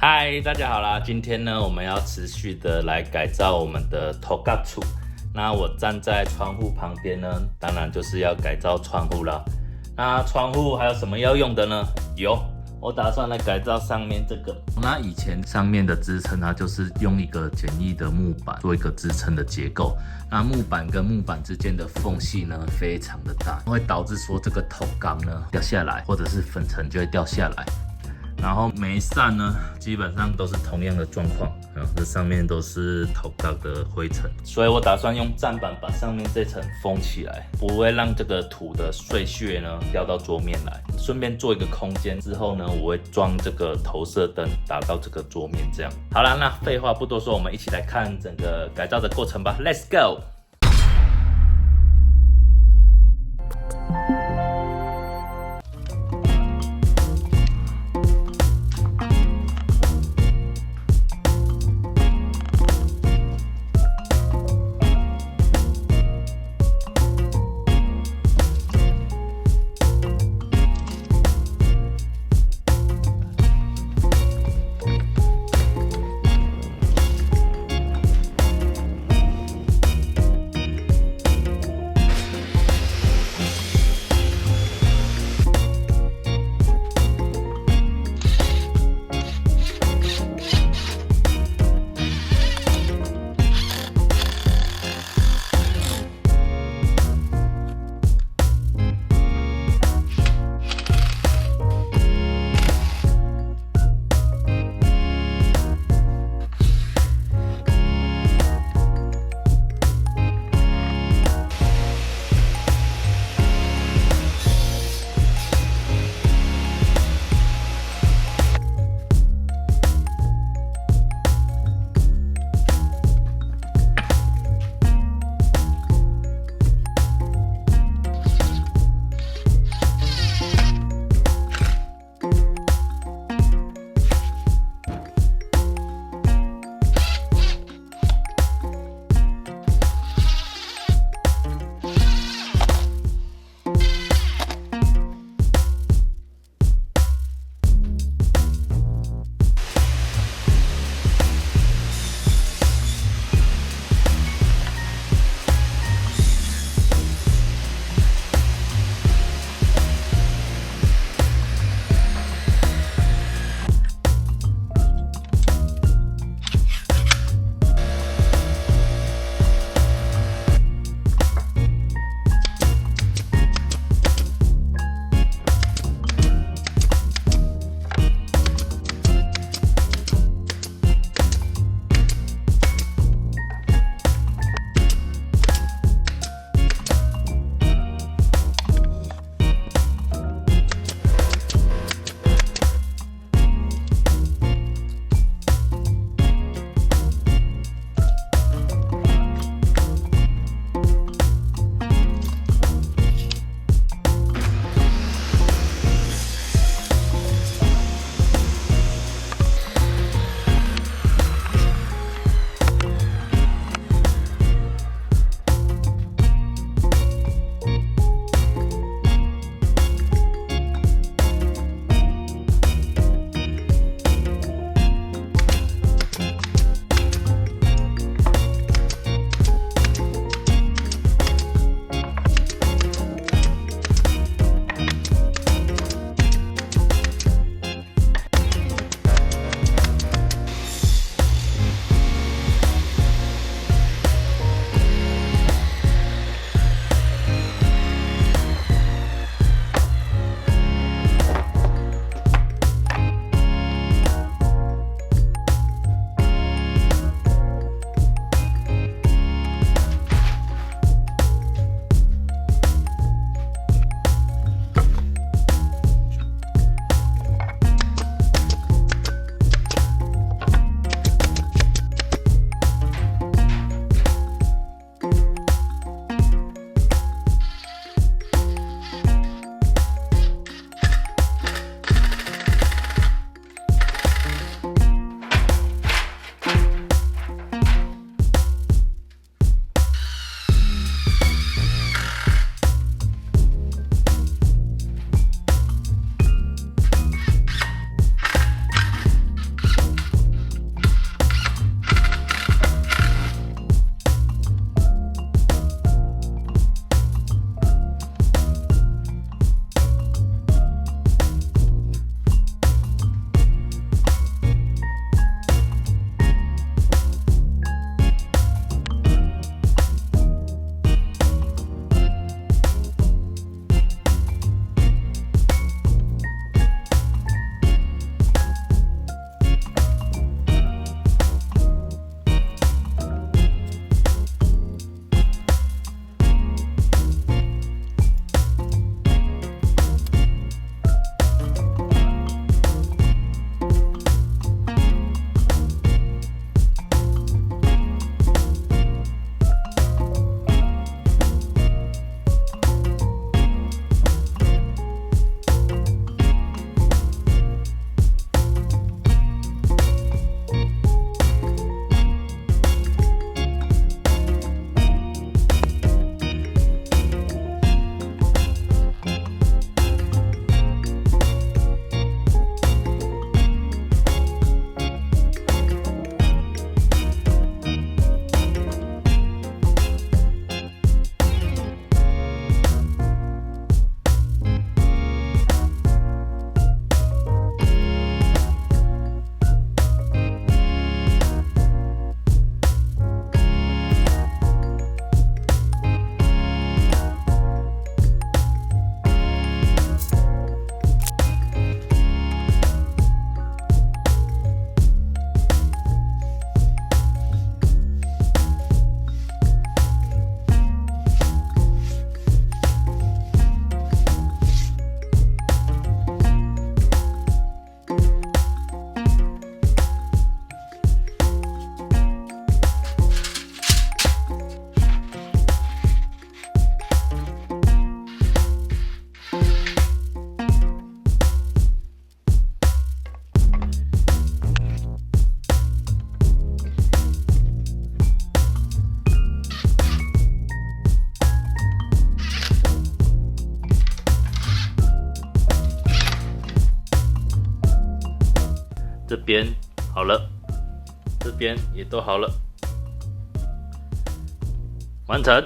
嗨，大家好啦！今天呢，我们要持续的来改造我们的土角厝。那我站在窗户旁边呢，当然就是要改造窗户啦。那窗户还有什么要用的呢？我打算来改造上面这个。那以前上面的支撑它就是用一个简易的木板做一个支撑的结构。那木板跟木板之间的缝隙呢，非常的大，会导致说这个头钢呢掉下来，或者是粉尘就会掉下来。然后每一扇呢，基本上都是同样的状况，这上面都是土角的灰尘，所以我打算用站板把上面这层封起来，不会让这个土的碎屑呢掉到桌面来。顺便做一个空间之后呢，我会装这个投射灯打到这个桌面，这样。好啦，那废话不多说，我们一起来看整个改造的过程吧 ，Let's go！这边好了，这边也都好了，完成。